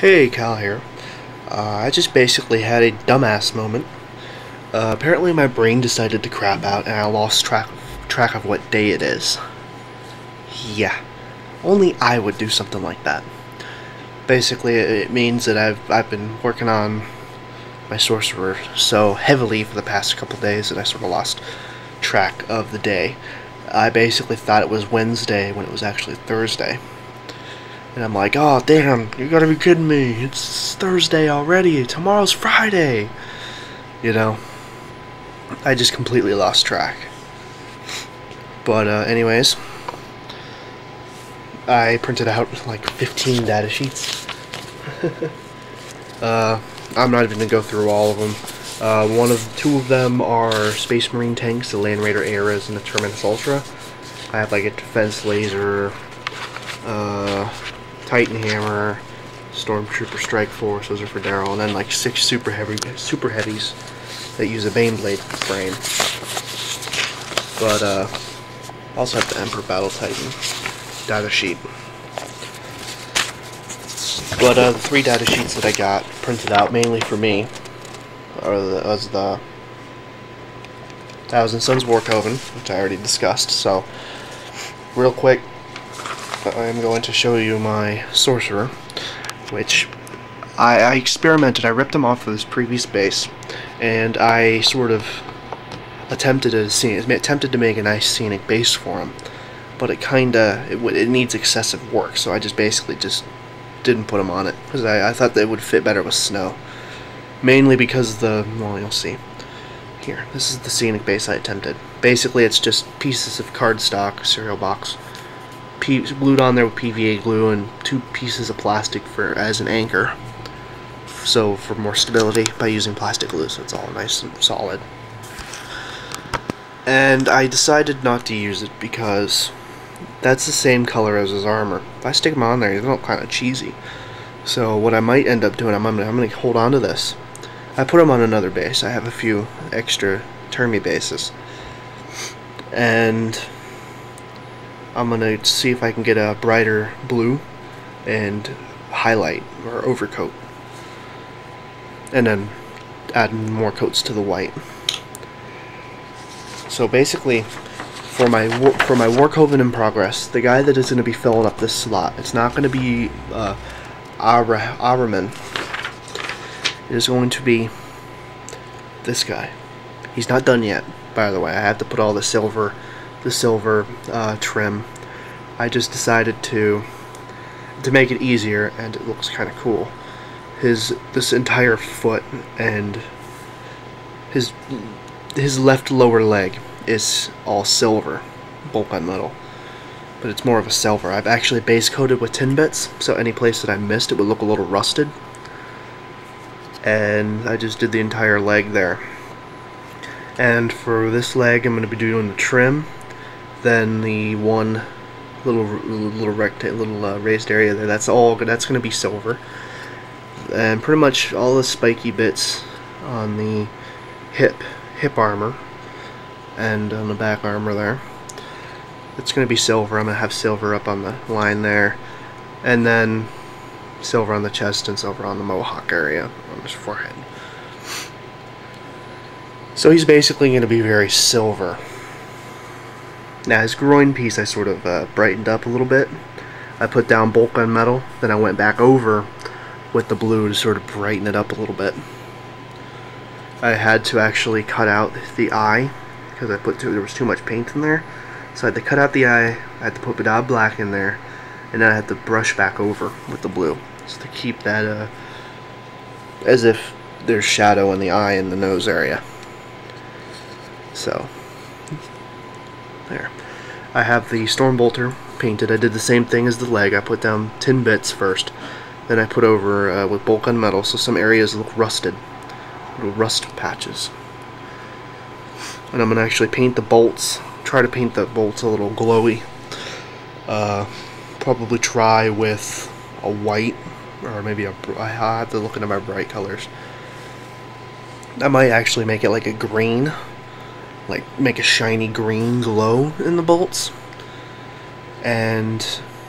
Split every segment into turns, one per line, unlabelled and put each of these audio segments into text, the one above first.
Hey, Cal here. I just basically had a dumbass moment. Apparently my brain decided to crap out and I lost track of what day it is. Yeah, only I would do something like that. Basically, it means that I've been working on my sorcerer so heavily for the past couple days that I sort of lost track of the day. I basically thought it was Wednesday when it was actually Thursday. And I'm like, oh damn, you gotta be kidding me, it's Thursday already, tomorrow's Friday. You know, I just completely lost track. But anyways, I printed out like 15 data sheets. I'm not even gonna go through all of them. Two of them are Space Marine tanks, the Land Raider Eras and the Terminus Ultra. I have like a defense laser, Titan Hammer, Stormtrooper Strike Force, those are for Daryl, and then like 6 super heavies that use a Baneblade frame. But also have the Emperor Battle Titan data sheet. But the 3 data sheets that I got printed out mainly for me was the Thousand Suns War Coven, which I already discussed. So real quick, I'm going to show you my sorcerer, which I experimented. I ripped him off of his previous base, and I sort of attempted to make a nice scenic base for him, but it needs excessive work. So I just basically didn't put him on it because I thought that it would fit better with snow, mainly because well, you'll see. Here, this is the scenic base I attempted. Basically, it's just pieces of cardstock, cereal box, glued on there with PVA glue, and 2 pieces of plastic as an anchor, so for more stability by using plastic glue, so it's all nice and solid. And I decided not to use it because that's the same color as his armor. If I stick them on there, they look kind of cheesy. So what I might end up doing, I'm gonna hold on to this. I put them on another base. I have a few extra Termi bases, and I'm gonna see if I can get a brighter blue and highlight or overcoat, and then add more coats to the white. So basically, for my War Coven in progress, the guy that is going to be filling up this slot, it's not going to be Araman. It is going to be this guy. He's not done yet, by the way. I have to put all the silver trim. I just decided to make it easier, and it looks kind of cool. This entire foot and his left lower leg is all silver, bulk on metal, but it's more of a silver. I've actually base coated with tin bits, so any place that I missed it would look a little rusted, and I just did the entire leg there. And for this leg, I'm going to be doing the trim, then the one little raised area there. That's going to be silver, and pretty much all the spiky bits on the hip armor and on the back armor there, it's going to be silver. I'm going to have silver up on the line there, and then silver on the chest and silver on the mohawk area on his forehead. So he's basically going to be very silver. Now his groin piece I sort of brightened up a little bit. I put down bulk on metal, then I went back over with the blue to sort of brighten it up a little bit. I had to actually cut out the eye because there was too much paint in there, so I had to cut out the eye. I had to put Bedaub black in there, and then I had to brush back over with the blue just to keep that as if there's shadow in the eye and the nose area. So there, I have the Stormbolter painted. I did the same thing as the leg. I put down tin bits first, then I put over with bulk on metal, so some areas look rusted, little rust patches. And I'm going to actually paint the bolts, try to paint the bolts a little glowy. Probably try with a white, or maybe I have to look into my bright colors. I might actually make it like a green, like make a shiny green glow in the bolts. And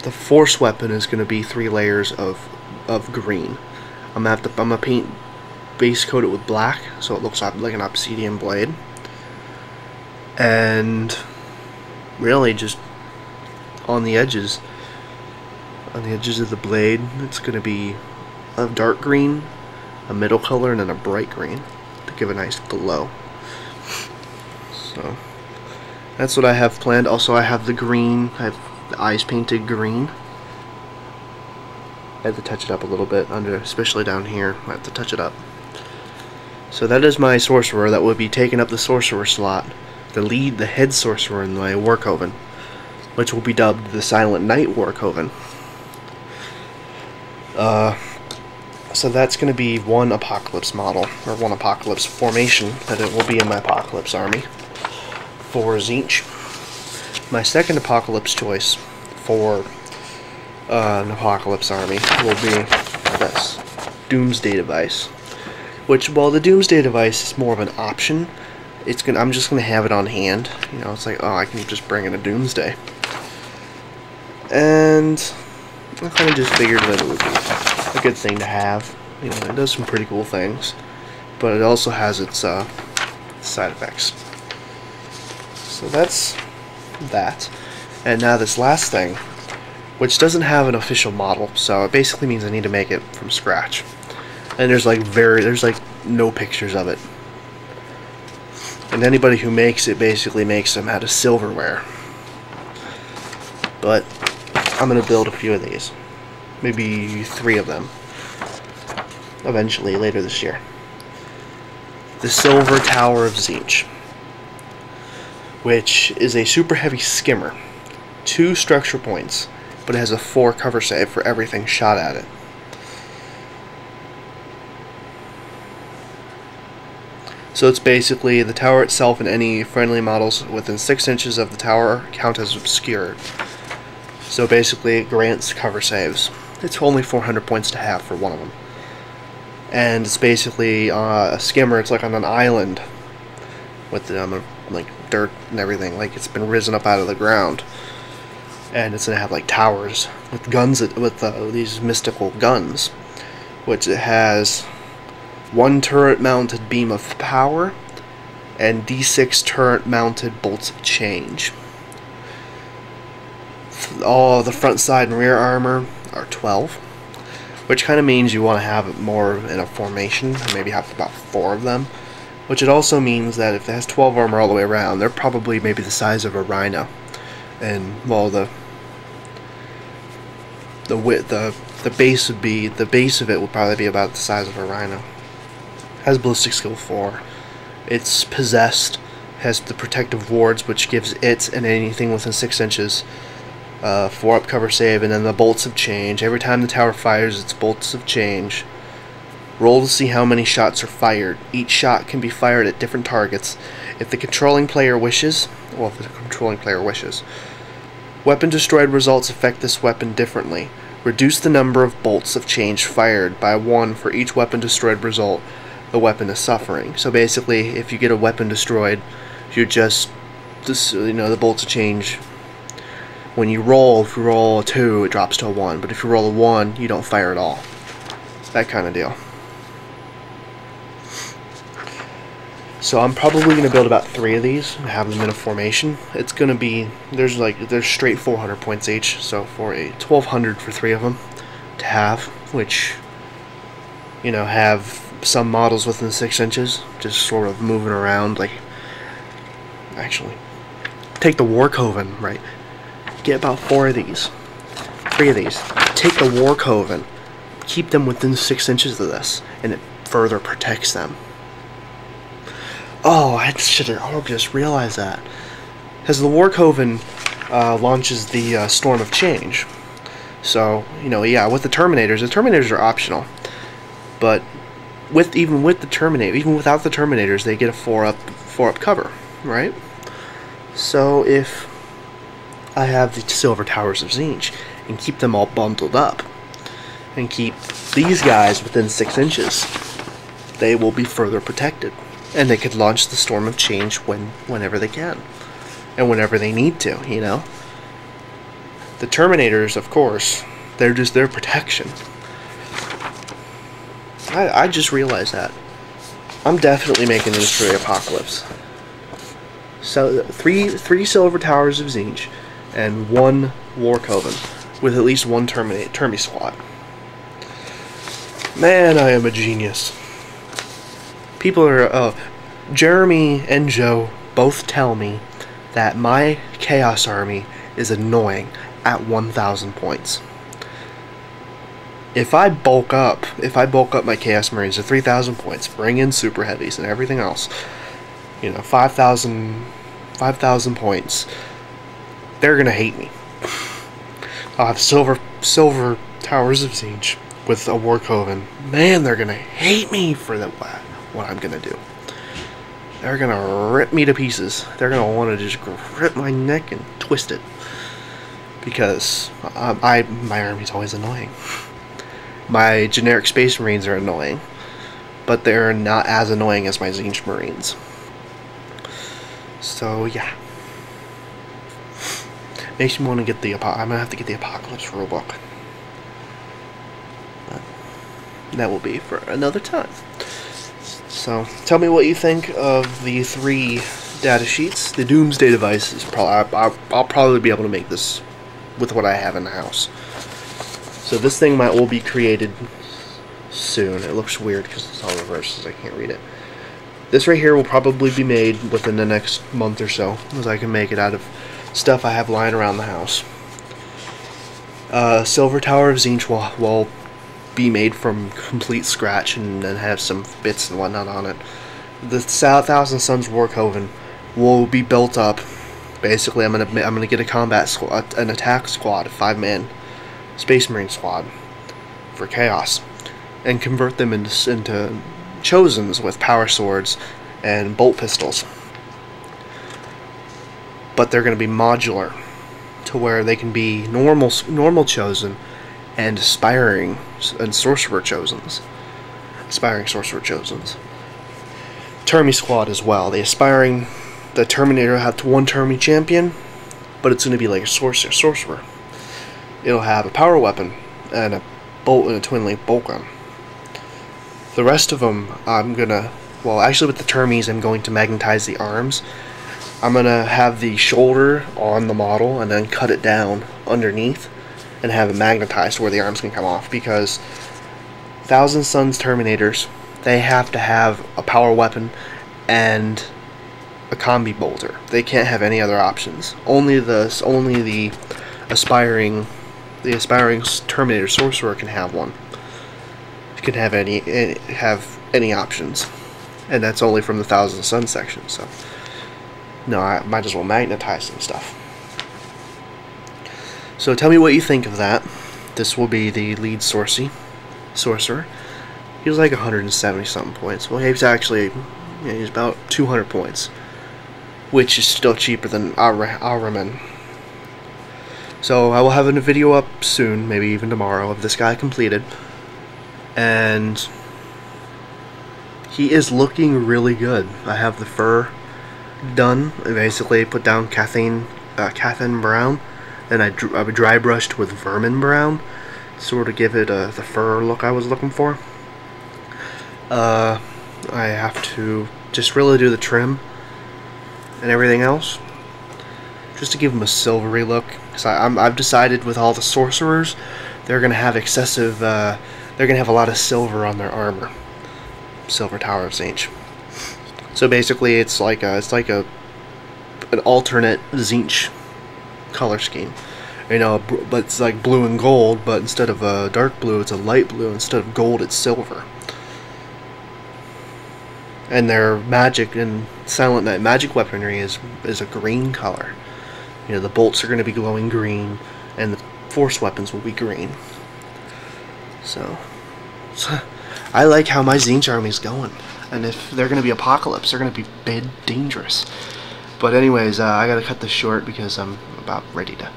the force weapon is going to be 3 layers of of green. I'm gonna paint base coat it with black so it looks like an obsidian blade, and really just on the edges of the blade it's gonna be a dark green, a middle color, and then a bright green to give a nice glow. So that's what I have planned. Also, I have the green, I have the eyes painted green. I have to touch it up a little bit especially down here. I have to touch it up. So that is my sorcerer that would be taking up the sorcerer slot, the head sorcerer in my war coven, which will be dubbed the Silent Knight War Coven. So that's going to be one apocalypse model, or one apocalypse formation, that it will be in my apocalypse army for Tzeentch. My second apocalypse choice for an apocalypse army will be this Doomsday device, which, while the Doomsday device is more of an option, I'm just gonna have it on hand. You know, it's like, oh, I can just bring in a Doomsday, and I kind of just figured that it would be a good thing to have. You know, it does some pretty cool things, but it also has its side effects. So that's that. And now this last thing, which doesn't have an official model, so it basically means I need to make it from scratch. And there's like no pictures of it. And anybody who makes it basically makes them out of silverware. But I'm gonna build a few of these, maybe 3 of them, eventually later this year. The Silver Tower of Tzeentch, which is a super heavy skimmer, 2 structure points, but it has a 4 cover save for everything shot at it. So it's basically the tower itself, and any friendly models within 6 inches of the tower count as obscured. So basically it grants cover saves. It's only 400 points to have for one of them. And it's basically a skimmer. It's like on an island with like dirt and everything, like it's been risen up out of the ground. And it's gonna have like towers with guns, with these mystical guns, which it has 1 turret mounted beam of power and D6 turret mounted bolts of change. All the front, side, and rear armor are 12, which kind of means you want to have it more in a formation, or maybe have about 4 of them. Which it also means that if it has 12 armor all the way around, they're probably maybe the size of a rhino. And well, the base of it would probably be about the size of a rhino. Has ballistic skill 4. It's possessed. Has the protective wards, which gives it and anything within 6 inches 4 up cover save, and then the bolts of change. Every time the tower fires, it's bolts of change. Roll to see how many shots are fired. Each shot can be fired at different targets. If the controlling player wishes, weapon destroyed results affect this weapon differently. Reduce the number of bolts of change fired by 1 for each weapon destroyed result the weapon is suffering. So basically, if you get a weapon destroyed, you the bolts of change. When you roll, if you roll a 2, it drops to a 1. But if you roll a 1, you don't fire at all. That kind of deal. So I'm probably going to build about 3 of these and have them in a formation. It's going to be, there's straight 400 points each, so for a 1200 for 3 of them to have, which, you know, have some models within 6 inches, just sort of moving around. Like, actually, take the War Coven, right? Get about 4 of these, 3 of these. Take the War Coven, keep them within 6 inches of this, and it further protects them. Oh, I just realized that. Because the War Coven launches the Storm of Change. So, you know, yeah, with the Terminators are optional. But even without the Terminators, they get a 4 up cover, right? So if I have the Silver Towers of Tzeentch and keep them all bundled up, and keep these guys within 6 inches, they will be further protected. And they could launch the Storm of Change whenever they can. And whenever they need to, you know. The Terminators, of course, they're just their protection. I just realized that. I'm definitely making these for the apocalypse. So three silver towers of Tzeentch and 1 war coven with at least 1 Termi squad. Man, I am a genius. People are Jeremy and Joe both tell me that my Chaos Army is annoying at 1,000 points. If I bulk up my Chaos Marines to 3,000 points, bring in super heavies and everything else, you know, 5,000 points, they're gonna hate me. I'll have silver towers of Tzeentch with a war coven. Man, they're gonna hate me for what I'm gonna do. They're gonna rip me to pieces. They're gonna want to just grip my neck and twist it, because my army's always annoying. My generic Space Marines are annoying, but they're not as annoying as my Tzeentch Marines. So yeah, makes me want to get the I'm gonna have to get the Apocalypse rulebook. But that will be for another time. So tell me what you think of the 3 data sheets. The Doomsday device is I'll probably be able to make this with what I have in the house. So this thing will be created soon. It looks weird because it's all reverses. I can't read it. This right here will probably be made within the next month or so, as I can make it out of stuff I have lying around the house. Silver Tower of Tzeentch will be made from complete scratch and then have some bits and whatnot on it. The 1,000 Suns War Coven will be built up. Basically, I'm gonna get a combat squad, an attack squad, a 5-man Space Marine squad for Chaos, and convert them into Chosens with power swords and bolt pistols. But they're going to be modular, to where they can be normal Chosen and aspiring sorcerer Chosens. Termi squad as well. The Terminator will have 1 Termi champion, but it's going to be like a sorcerer. It'll have a power weapon and a bolt and a twin link bolt gun. The rest of them, actually with the Termies, I'm going to magnetize the arms. I'm going to have the shoulder on the model and then cut it down underneath and have it magnetized where the arms can come off, because 1,000 Suns Terminators, they have to have a power weapon and a combi bolter. They can't have any other options. Only the aspiring Terminator Sorcerer can have one. Can have any options, and that's only from the 1,000 Sun section. So no, I might as well magnetize some stuff. So tell me what you think of that. This will be the lead sorcerer. He's like 170 something points. Well, he's actually he's about 200 points, which is still cheaper than Araman. So I will have a video up soon, maybe even tomorrow, of this guy completed. And he is looking really good. I have the fur done. I basically put down Cathan brown, and I dry brushed with vermin brown, sort of give it the fur look I was looking for. I have to just really do the trim and everything else, just to give him a silvery look. Because I've decided with all the sorcerers, they're gonna have excessive. They're going to have a lot of silver on their armor. Silver Tower of Tzeentch. So basically it's like an alternate Tzeentch color scheme. You know, but it's like blue and gold, but instead of a dark blue, it's a light blue. Instead of gold, it's silver. And their magic and Silent Night magic weaponry is a green color. You know, the bolts are going to be glowing green, and the force weapons will be green. So I like how my Tzeentch army's going, and if they're going to be apocalypse, they're going to be big dangerous. But anyways, I gotta cut this short because I'm about ready to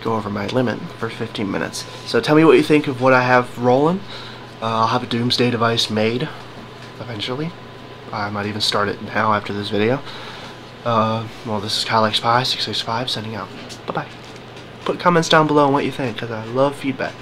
go over my limit for 15 minutes. So tell me what you think of what I have rolling. I'll have a Doomsday device made eventually. I might even start it now after this video. Well, this is apocalpyse 665 signing out. Bye bye. Put comments down below on what you think, because I love feedback.